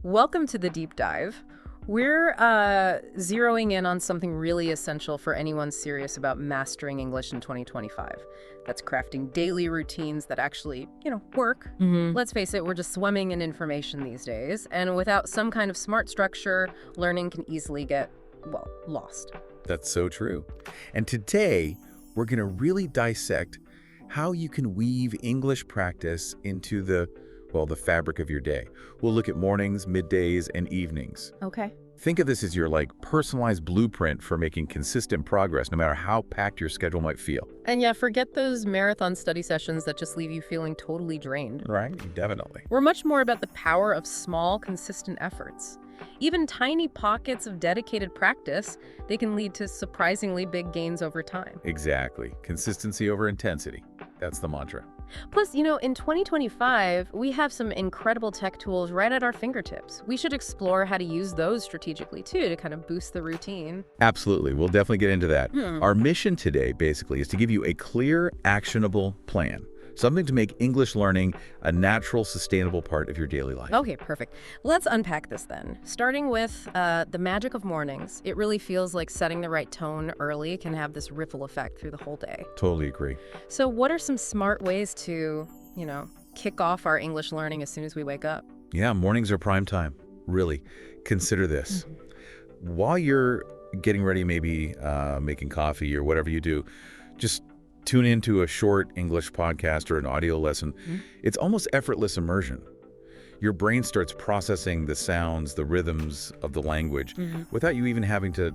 Welcome to the deep dive. We're zeroing in on something really essential for anyone serious about mastering English in 2025. That's crafting daily routines that actually, work. Let's face it, we're just swimming in information these days, and without some kind of smart structure, learning can easily get, lost. That's so true. And today, we're going to really dissect how you can weave English practice into the fabric of your day. We'll look at mornings, middays, and evenings. Okay. Think of this as your personalized blueprint for making consistent progress, no matter how packed your schedule might feel. And yeah, forget those marathon study sessions that just leave you feeling totally drained. Right, definitely. We're much more about the power of small, consistent efforts. Even tiny pockets of dedicated practice, they can lead to surprisingly big gains over time. Exactly. Consistency over intensity. That's the mantra. Plus, in 2025, we have some incredible tech tools right at our fingertips. We should explore how to use those strategically, too, to kind of boost the routine. Absolutely. We'll definitely get into that. Our mission today, basically, is to give you a clear, actionable plan. Something to make English learning a natural, sustainable part of your daily life. Okay, perfect. Let's unpack this then. Starting with the magic of mornings. It really feels like setting the right tone early can have this ripple effect through the whole day. Totally agree. So what are some smart ways to, kick off our English learning as soon as we wake up? Yeah, mornings are prime time. Really. Consider this. While you're getting ready, maybe making coffee or whatever you do, just tune into a short English podcast or an audio lesson. It's almost effortless immersion. Your brain starts processing the sounds, the rhythms of the language without you even having to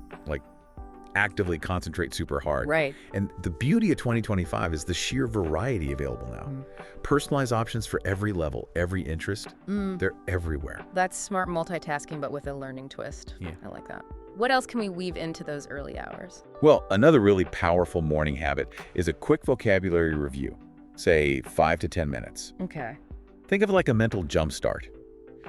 actively concentrate super hard. Right. And the beauty of 2025 is the sheer variety available now. Personalized options for every level, every interest, they're everywhere. That's smart multitasking, but with a learning twist. Yeah. I like that. What else can we weave into those early hours? Well, another really powerful morning habit is a quick vocabulary review, say 5 to 10 minutes. Okay. Think of it like a mental jump start.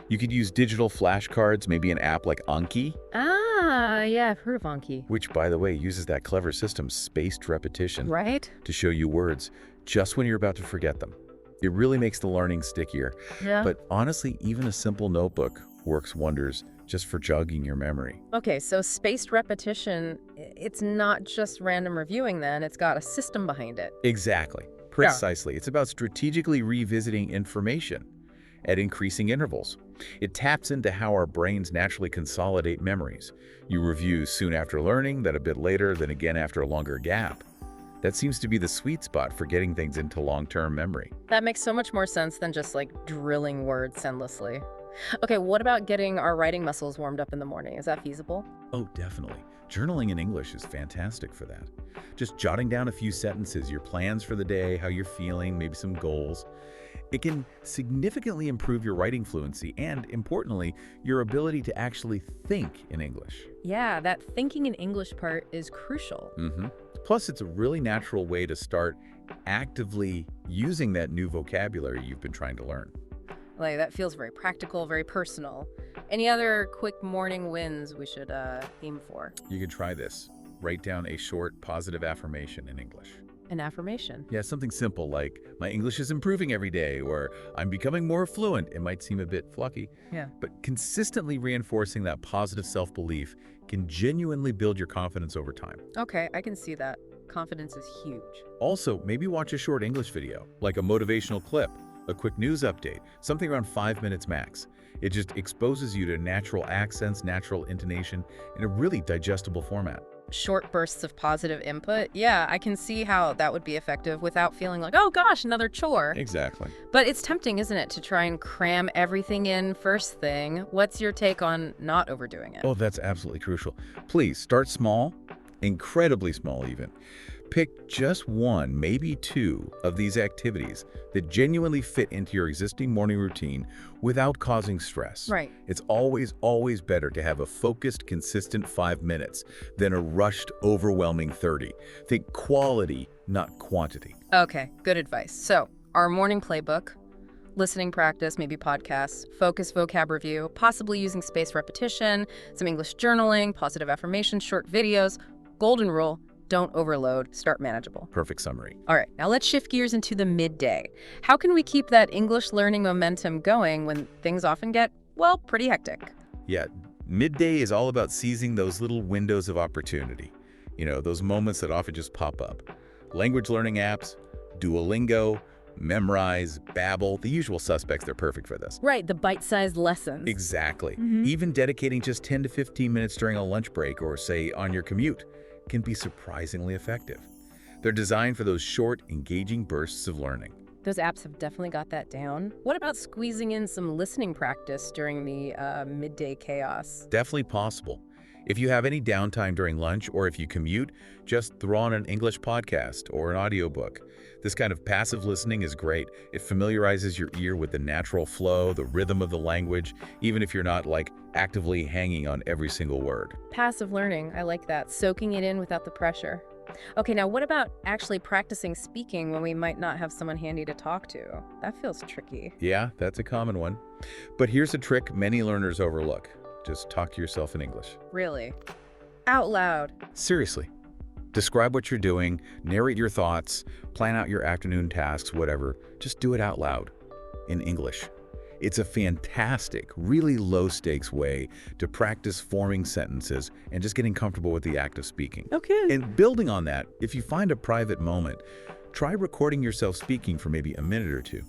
You could use digital flashcards, maybe an app like Anki, Yeah, I've heard of Anki. which, by the way, uses that clever system, spaced repetition, Right? to show you words just when you're about to forget them. It really makes the learning stickier. Yeah. But honestly, even a simple notebook works wonders just for jogging your memory. Okay, so spaced repetition, it's not just random reviewing then, it's got a system behind it. Exactly. Precisely. It's about strategically revisiting information at increasing intervals. It taps into how our brains naturally consolidate memories. You review soon after learning, then a bit later, then again after a longer gap. That seems to be the sweet spot for getting things into long-term memory. That makes so much more sense than just drilling words endlessly. Okay, what about getting our writing muscles warmed up in the morning? Is that feasible? Oh, definitely. Journaling in English is fantastic for that. Just jotting down a few sentences, your plans for the day, how you're feeling, maybe some goals. It can significantly improve your writing fluency and, importantly, your ability to actually think in English. Yeah, that thinking in English part is crucial. Plus, it's a really natural way to start actively using that new vocabulary you've been trying to learn. That feels very practical, very personal. Any other quick morning wins we should aim for? You can try this. Write down a short, positive affirmation in English. An affirmation. Yeah, something simple like, my English is improving every day, or I'm becoming more fluent. It might seem a bit fluffy. Yeah. But consistently reinforcing that positive self-belief can genuinely build your confidence over time. Okay, I can see that. Confidence is huge. Also, maybe watch a short English video, like a motivational clip, a quick news update, something around 5 minutes max. It just exposes you to natural accents, natural intonation, in a really digestible format. Short bursts of positive input. Yeah, I can see how that would be effective without feeling like, oh gosh, another chore. Exactly. But it's tempting, isn't it, to try and cram everything in first thing? What's your take on not overdoing it? Oh, that's absolutely crucial. Please start small, incredibly small even. Pick just one, maybe two of these activities that genuinely fit into your existing morning routine without causing stress. Right. It's always, always better to have a focused, consistent 5 minutes than a rushed, overwhelming 30. Think quality, not quantity. Okay, good advice. So, our morning playbook, listening practice, maybe podcasts, focus vocab review, possibly using spaced repetition, some English journaling, positive affirmations, short videos, golden rule, don't overload, start manageable. Perfect summary. All right, now let's shift gears into the midday. How can we keep that English learning momentum going when things often get well, pretty hectic. Yeah, midday is all about seizing those little windows of opportunity. Those moments that often just pop up. Language learning apps, Duolingo, Memrise, Babbel, the usual suspects, they're perfect for this. Right, the bite-sized lessons. Exactly. Even dedicating just 10 to 15 minutes during a lunch break or, say, on your commute can be surprisingly effective. They're designed for those short, engaging bursts of learning. Those apps have definitely got that down. What about squeezing in some listening practice during the midday chaos? Definitely possible. If you have any downtime during lunch or if you commute, just throw on an English podcast or an audiobook. This kind of passive listening is great. It familiarizes your ear with the natural flow, the rhythm of the language, even if you're not actively hanging on every single word. Passive learning, I like that. Soaking it in without the pressure. Okay, now what about actually practicing speaking when we might not have someone handy to talk to? That feels tricky. Yeah, that's a common one. But here's a trick many learners overlook. Just talk to yourself in English. Really? Out loud? Seriously. Describe what you're doing, narrate your thoughts, plan out your afternoon tasks, whatever. Just do it out loud in English. It's a fantastic, really low-stakes way to practice forming sentences and just getting comfortable with the act of speaking. Okay. And building on that, if you find a private moment, try recording yourself speaking for maybe a minute or two.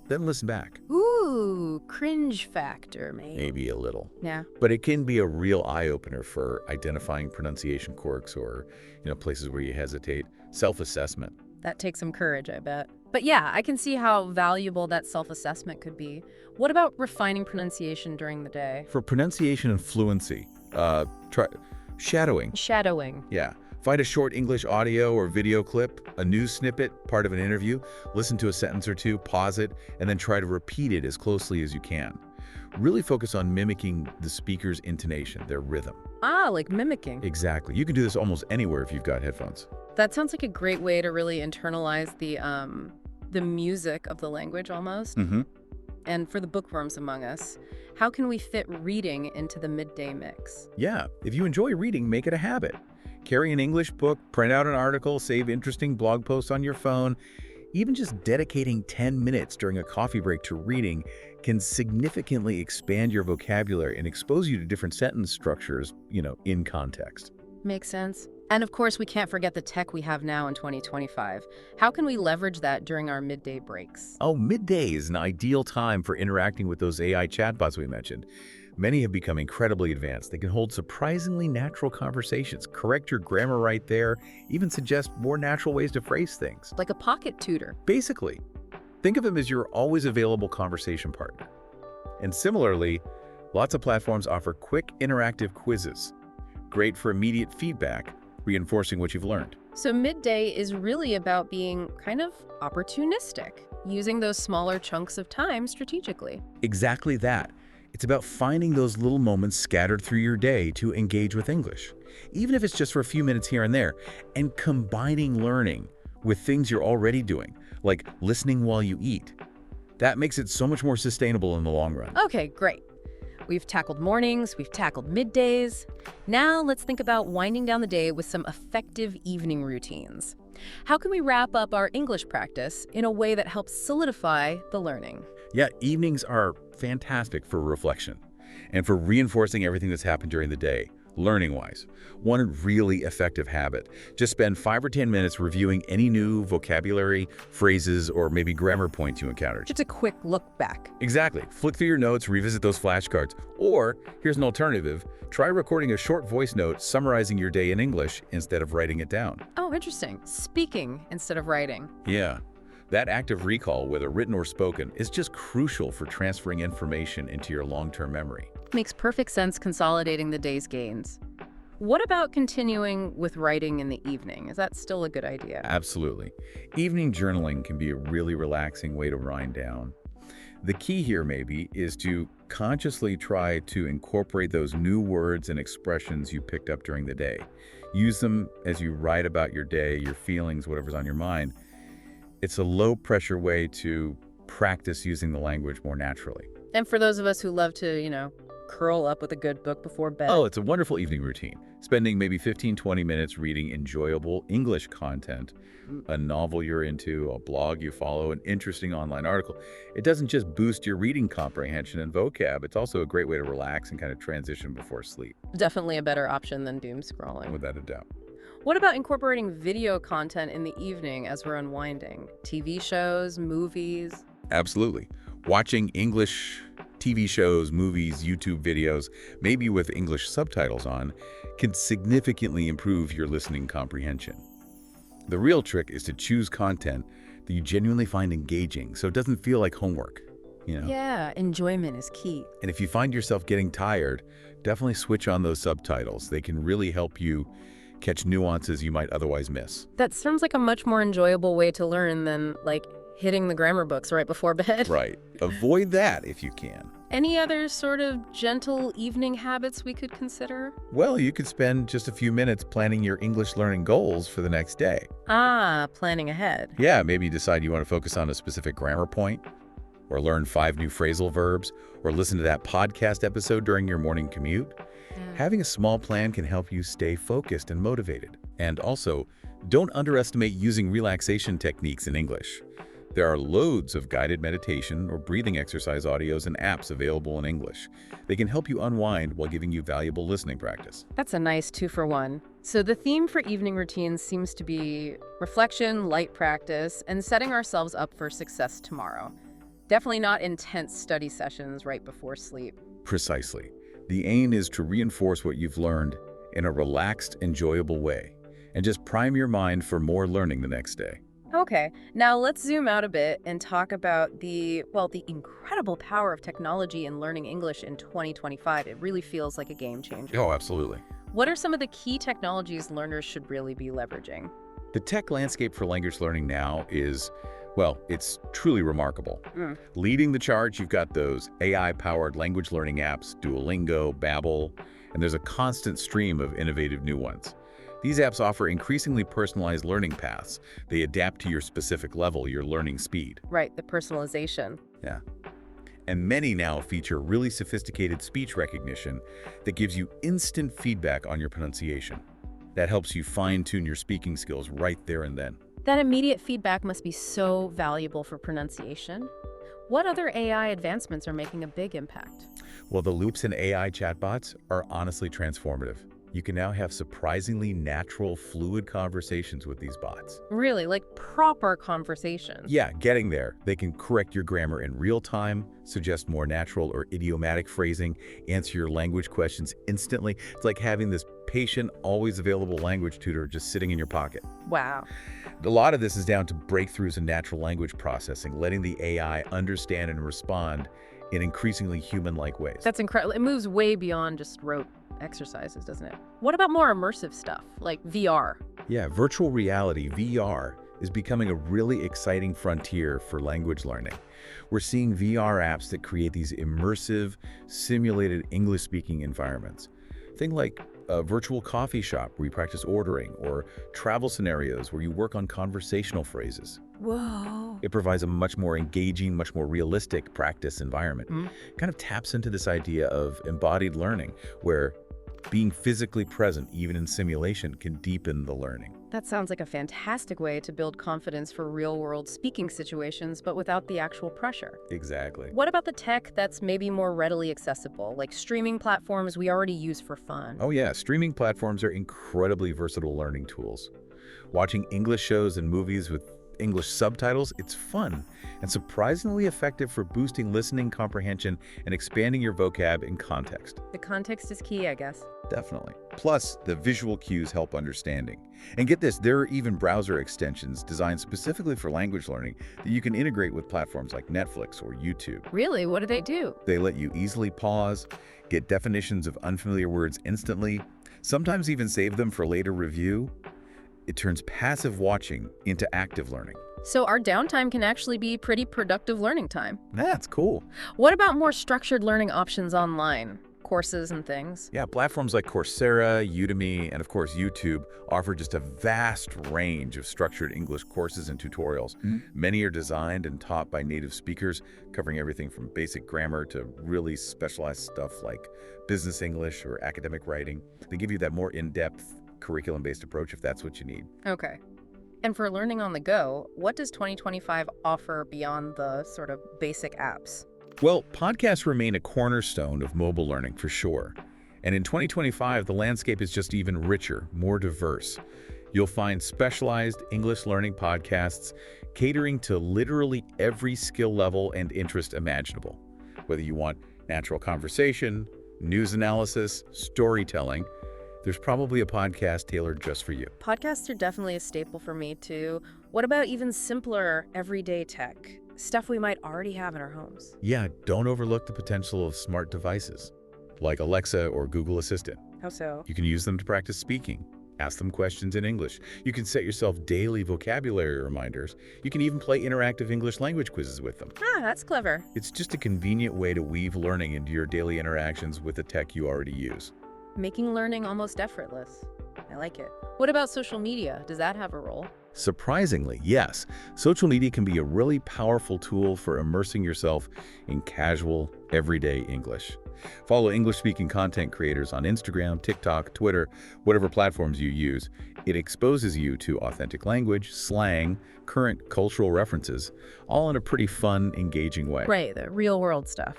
Then listen back. Ooh, cringe factor, maybe. Maybe a little. Yeah. But it can be a real eye-opener for identifying pronunciation quirks or, places where you hesitate. Self-assessment. That takes some courage, I bet. But yeah, I can see how valuable that self-assessment could be. What about refining pronunciation during the day? For pronunciation and fluency, try shadowing. Shadowing. Yeah. Find a short English audio or video clip, a news snippet, part of an interview, listen to a sentence or two, pause it, and then try to repeat it as closely as you can. Really focus on mimicking the speaker's intonation, their rhythm. Ah, like mimicking. Exactly. You can do this almost anywhere if you've got headphones. That sounds like a great way to really internalize the music of the language almost. And for the bookworms among us, how can we fit reading into the midday mix? Yeah. If you enjoy reading, make it a habit. Carry an English book, print out an article, save interesting blog posts on your phone. Even just dedicating 10 minutes during a coffee break to reading can significantly expand your vocabulary and expose you to different sentence structures, in context. Makes sense. And of course, we can't forget the tech we have now in 2025. How can we leverage that during our midday breaks? Oh, midday is an ideal time for interacting with those AI chatbots we mentioned. Many have become incredibly advanced. They can hold surprisingly natural conversations, correct your grammar right there, even suggest more natural ways to phrase things. Like a pocket tutor. Basically, think of them as your always available conversation partner. And similarly, lots of platforms offer quick interactive quizzes. Great for immediate feedback, reinforcing what you've learned. So midday is really about being kind of opportunistic, using those smaller chunks of time strategically. Exactly that. It's about finding those little moments scattered through your day to engage with English, even if it's just for a few minutes here and there, and combining learning with things you're already doing, like listening while you eat. That makes it so much more sustainable in the long run. Okay, great. We've tackled mornings, we've tackled middays. Now let's think about winding down the day with some effective evening routines. How can we wrap up our English practice in a way that helps solidify the learning? Yeah, evenings are fantastic for reflection and for reinforcing everything that's happened during the day, learning-wise. One really effective habit, just spend 5 or 10 minutes reviewing any new vocabulary, phrases, or maybe grammar points you encountered. Just a quick look back. Exactly. Flick through your notes, revisit those flashcards. Or, here's an alternative, try recording a short voice note summarizing your day in English instead of writing it down. Oh, interesting. Speaking instead of writing. Yeah. That active recall, whether written or spoken, is just crucial for transferring information into your long-term memory. Makes perfect sense consolidating the day's gains. What about continuing with writing in the evening? Is that still a good idea? Absolutely. Evening journaling can be a really relaxing way to wind down. The key here maybe is to consciously try to incorporate those new words and expressions you picked up during the day. Use them as you write about your day, your feelings, whatever's on your mind. It's a low-pressure way to practice using the language more naturally. And for those of us who love to, curl up with a good book before bed? Oh, it's a wonderful evening routine. Spending maybe 15-20 minutes reading enjoyable English content, a novel you're into, a blog you follow, an interesting online article. It doesn't just boost your reading comprehension and vocab, it's also a great way to relax and kind of transition before sleep, Definitely a better option than doom scrolling. without a doubt. What about incorporating video content in the evening as we're unwinding? TV shows, movies? Absolutely. Watching English TV shows, movies, YouTube videos, maybe with English subtitles on, can significantly improve your listening comprehension. The real trick is to choose content that you genuinely find engaging so it doesn't feel like homework, Yeah, enjoyment is key. And if you find yourself getting tired, definitely switch on those subtitles. They can really help you catch nuances you might otherwise miss. That sounds like a much more enjoyable way to learn than, like, hitting the grammar books right before bed. Right. Avoid that if you can. Any other sort of gentle evening habits we could consider? Well, you could spend just a few minutes planning your English learning goals for the next day. Ah, planning ahead. Yeah, maybe you decide you want to focus on a specific grammar point, or learn 5 new phrasal verbs, or listen to that podcast episode during your morning commute. Having a small plan can help you stay focused and motivated. And also, don't underestimate using relaxation techniques in English. There are loads of guided meditation or breathing exercise audios and apps available in English. They can help you unwind while giving you valuable listening practice. That's a nice 2-for-1. So the theme for evening routines seems to be reflection, light practice, and setting ourselves up for success tomorrow. Definitely not intense study sessions right before sleep. Precisely. The aim is to reinforce what you've learned in a relaxed, enjoyable way, and just prime your mind for more learning the next day. Okay, now let's zoom out a bit and talk about the incredible power of technology in learning English in 2025. It really feels like a game changer. Oh, absolutely. What are some of the key technologies learners should really be leveraging? The tech landscape for language learning now is, well, it's truly remarkable. Leading the charge, you've got those AI-powered language learning apps, Duolingo, Babbel, and there's a constant stream of innovative new ones. These apps offer increasingly personalized learning paths. They adapt to your specific level, your learning speed. Right, the personalization. Yeah. And many now feature really sophisticated speech recognition that gives you instant feedback on your pronunciation. That helps you fine-tune your speaking skills right there and then. That immediate feedback must be so valuable for pronunciation. What other AI advancements are making a big impact? Well, the loops in AI chatbots are honestly transformative. You can now have surprisingly natural, fluid conversations with these bots. Really, like proper conversations. Yeah, getting there. They can correct your grammar in real time, suggest more natural or idiomatic phrasing, answer your language questions instantly. It's like having this patient, always available language tutor just sitting in your pocket. Wow. A lot of this is down to breakthroughs in natural language processing, letting the AI understand and respond in increasingly human-like ways. That's incredible. It moves way beyond just rote exercises, doesn't it? What about more immersive stuff, like VR? Yeah, virtual reality, VR, is becoming a really exciting frontier for language learning. We're seeing VR apps that create these immersive, simulated English-speaking environments. Think like a virtual coffee shop where you practice ordering, or travel scenarios where you work on conversational phrases. Whoa. It provides a much more engaging, much more realistic practice environment. Kind of taps into this idea of embodied learning, where being physically present, even in simulation, can deepen the learning. That sounds like a fantastic way to build confidence for real-world speaking situations, but without the actual pressure. Exactly. What about the tech that's maybe more readily accessible, like streaming platforms we already use for fun? Oh yeah, streaming platforms are incredibly versatile learning tools. Watching English shows and movies with English subtitles, it's fun and surprisingly effective for boosting listening comprehension and expanding your vocab in context. The context is key, I guess. Definitely. Plus, the visual cues help understanding. And get this, there are even browser extensions designed specifically for language learning that you can integrate with platforms like Netflix or YouTube. Really? What do they do? They let you easily pause, get definitions of unfamiliar words instantly, sometimes even save them for later review. It turns passive watching into active learning. So our downtime can actually be pretty productive learning time. That's cool. What about more structured learning options online? courses and things. Yeah, platforms like Coursera, Udemy, and of course YouTube offer just a vast range of structured English courses and tutorials. Many are designed and taught by native speakers, covering everything from basic grammar to really specialized stuff like business English or academic writing. They give you that more in-depth curriculum-based approach if that's what you need. Okay. And for learning on the go, what does 2025 offer beyond the sort of basic apps? Well, podcasts remain a cornerstone of mobile learning for sure. And in 2025, the landscape is just even richer, more diverse. You'll find specialized English learning podcasts catering to literally every skill level and interest imaginable. Whether you want natural conversation, news analysis, storytelling, there's probably a podcast tailored just for you. Podcasts are definitely a staple for me, too. What about even simpler, everyday tech? Stuff we might already have in our homes. Yeah, don't overlook the potential of smart devices, like Alexa or Google Assistant. How so? You can use them to practice speaking. Ask them questions in English. You can set yourself daily vocabulary reminders. You can even play interactive English language quizzes with them. Ah, that's clever. It's just a convenient way to weave learning into your daily interactions with the tech you already use. Making learning almost effortless. I like it. What about social media? Does that have a role? Surprisingly, yes, social media can be a really powerful tool for immersing yourself in casual, everyday English. Follow English-speaking content creators on Instagram, TikTok, Twitter, whatever platforms you use. It exposes you to authentic language, slang, current cultural references, all in a pretty fun, engaging way. Right, the real-world stuff.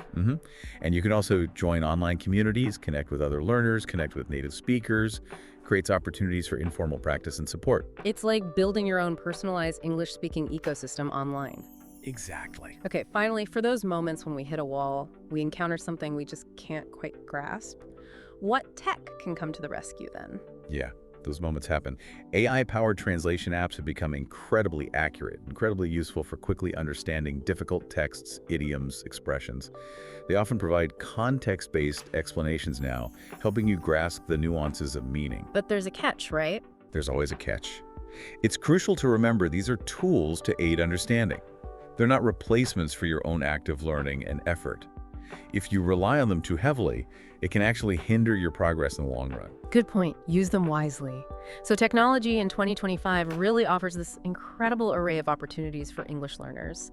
And you can also join online communities, connect with other learners, connect with native speakers, creates opportunities for informal practice and support. It's like building your own personalized English-speaking ecosystem online. Exactly. Okay, finally, for those moments when we hit a wall, we encounter something we just can't quite grasp, what tech can come to the rescue then? Yeah, those moments happen. AI-powered translation apps have become incredibly accurate, incredibly useful for quickly understanding difficult texts, idioms, expressions. They often provide context-based explanations now, helping you grasp the nuances of meaning. But there's a catch, right? There's always a catch. It's crucial to remember these are tools to aid understanding. They're not replacements for your own active learning and effort. If you rely on them too heavily, it can actually hinder your progress in the long run. Good point. Use them wisely. So technology in 2025 really offers this incredible array of opportunities for English learners.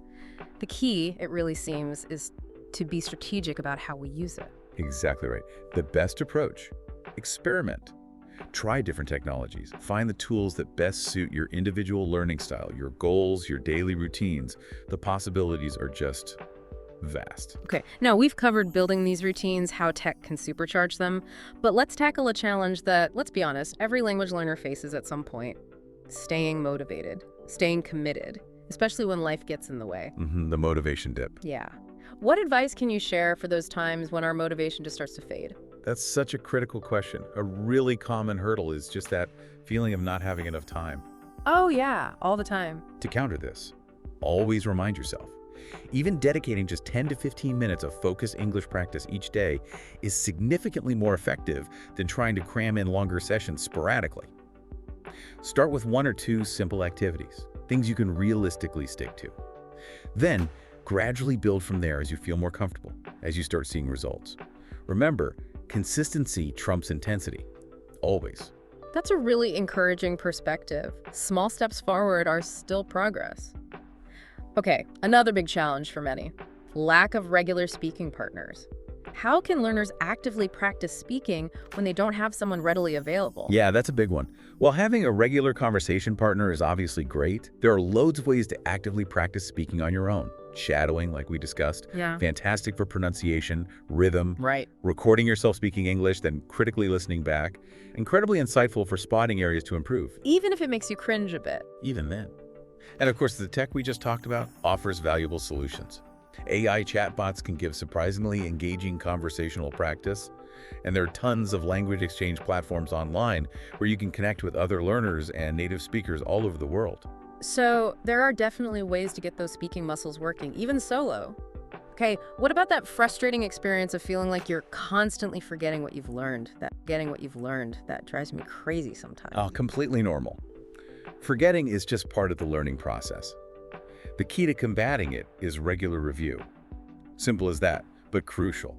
The key, it really seems, is to be strategic about how we use it. Exactly right. The best approach: experiment. Try different technologies. Find the tools that best suit your individual learning style, your goals, your daily routines. The possibilities are just vast. Okay, now we've covered building these routines, how tech can supercharge them, but let's tackle a challenge that, let's be honest, every language learner faces at some point: staying motivated, staying committed, especially when life gets in the way. The motivation dip. Yeah. What advice can you share for those times when our motivation just starts to fade? That's such a critical question. A really common hurdle is just that feeling of not having enough time. Oh yeah, all the time. To counter this, always remind yourself, even dedicating just 10 to 15 minutes of focused English practice each day is significantly more effective than trying to cram in longer sessions sporadically. Start with 1 or 2 simple activities, things you can realistically stick to. Then, gradually build from there as you feel more comfortable, as you start seeing results. Remember, consistency trumps intensity, always. That's a really encouraging perspective. Small steps forward are still progress. Okay, another big challenge for many: lack of regular speaking partners. How can learners actively practice speaking when they don't have someone readily available? Yeah, that's a big one. While having a regular conversation partner is obviously great, there are loads of ways to actively practice speaking on your own. Shadowing, like we discussed, fantastic for pronunciation, rhythm, Right. recording yourself speaking English, then critically listening back. Incredibly insightful for spotting areas to improve. Even if it makes you cringe a bit. Even then. And of course, the tech we just talked about offers valuable solutions. AI chatbots can give surprisingly engaging conversational practice, and there are tons of language exchange platforms online where you can connect with other learners and native speakers all over the world. So there are definitely ways to get those speaking muscles working, even solo. Okay, what about that frustrating experience of feeling like you're constantly forgetting what you've learned? That drives me crazy sometimes. Oh, completely normal. Forgetting is just part of the learning process. The key to combating it is regular review. Simple as that, but crucial.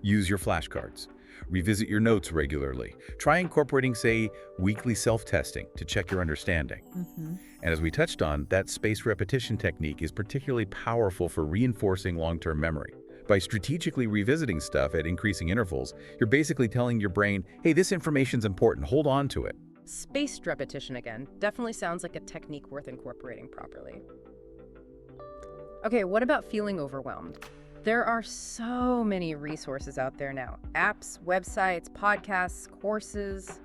Use your flashcards. Revisit your notes regularly. Try incorporating, say, weekly self-testing to check your understanding. And as we touched on, that spaced repetition technique is particularly powerful for reinforcing long-term memory. By strategically revisiting stuff at increasing intervals, you're basically telling your brain, hey, this information's important, hold on to it. Spaced repetition again. Definitely sounds like a technique worth incorporating properly. Okay, what about feeling overwhelmed? There are so many resources out there now. Apps, websites, podcasts, courses.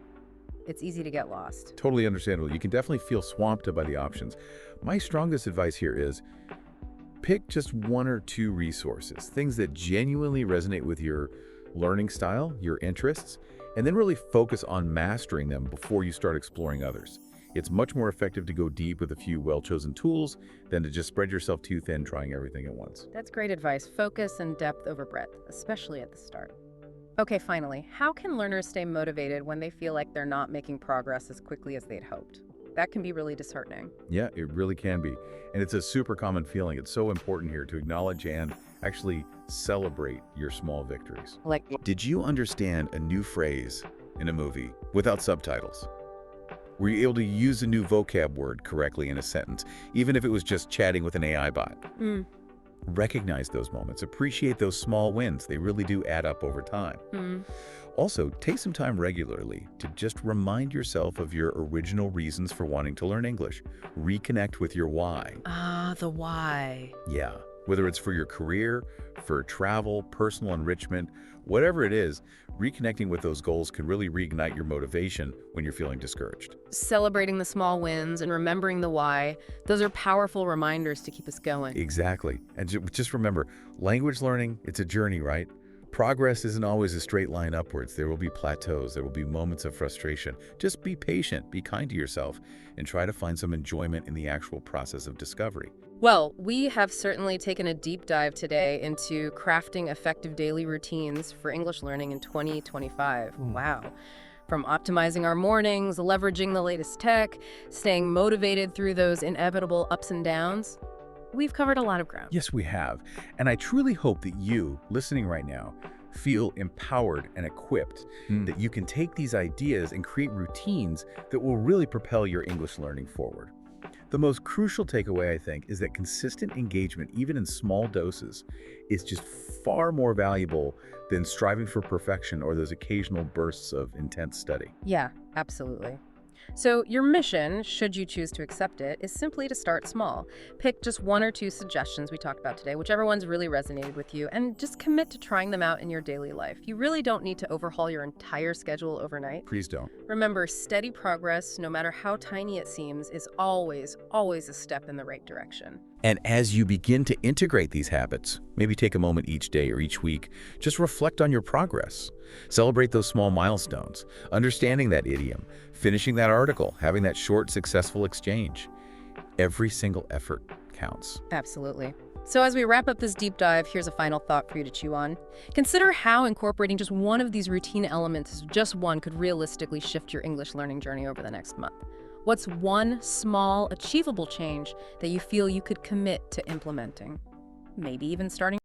It's easy to get lost. Totally understandable. You can definitely feel swamped by the options. My strongest advice here is pick just one or two resources, things that genuinely resonate with your learning style, your interests, and then really focus on mastering them before you start exploring others. It's much more effective to go deep with a few well-chosen tools than to just spread yourself too thin trying everything at once. That's great advice. Focus and depth over breadth, especially at the start. Okay, finally, how can learners stay motivated when they feel like they're not making progress as quickly as they'd hoped? That can be really disheartening. Yeah, it really can be. And it's a super common feeling. It's so important here to acknowledge and actually celebrate your small victories. Like, Did you understand a new phrase in a movie without subtitles? Were you able to use a new vocab word correctly in a sentence, even if it was just chatting with an AI bot? Recognize those moments. Appreciate those small wins. They really do add up over time. Also, take some time regularly to just remind yourself of your original reasons for wanting to learn English. Reconnect with your why. the why. Yeah, whether it's for your career, for travel, personal enrichment, whatever it is, reconnecting with those goals can really reignite your motivation when you're feeling discouraged. Celebrating the small wins and remembering the why, those are powerful reminders to keep us going. Exactly. And just remember, language learning, it's a journey, right? Progress isn't always a straight line upwards. There will be plateaus. There will be moments of frustration. Just be patient, be kind to yourself, and try to find some enjoyment in the actual process of discovery. Well, we have certainly taken a deep dive today into crafting effective daily routines for English learning in 2025. Wow. From optimizing our mornings, leveraging the latest tech, staying motivated through those inevitable ups and downs, we've covered a lot of ground. Yes, we have. And I truly hope that you, listening right now, feel empowered and equipped, that you can take these ideas and create routines that will really propel your English learning forward. The most crucial takeaway, I think, is that consistent engagement, even in small doses, is just far more valuable than striving for perfection or those occasional bursts of intense study. Yeah, absolutely. So your mission, should you choose to accept it, is simply to start small. Pick just one or two suggestions we talked about today, whichever ones really resonated with you, and just commit to trying them out in your daily life. You really don't need to overhaul your entire schedule overnight. Please don't. Remember, steady progress, no matter how tiny it seems, is always, always a step in the right direction. And as you begin to integrate these habits, maybe take a moment each day or each week, just reflect on your progress. Celebrate those small milestones, understanding that idiom, finishing that article, having that short, successful exchange. Every single effort counts. Absolutely. So as we wrap up this deep dive, here's a final thought for you to chew on. Consider how incorporating just one of these routine elements, just one, could realistically shift your English learning journey over the next month. What's one small, achievable change that you feel you could commit to implementing? Maybe even starting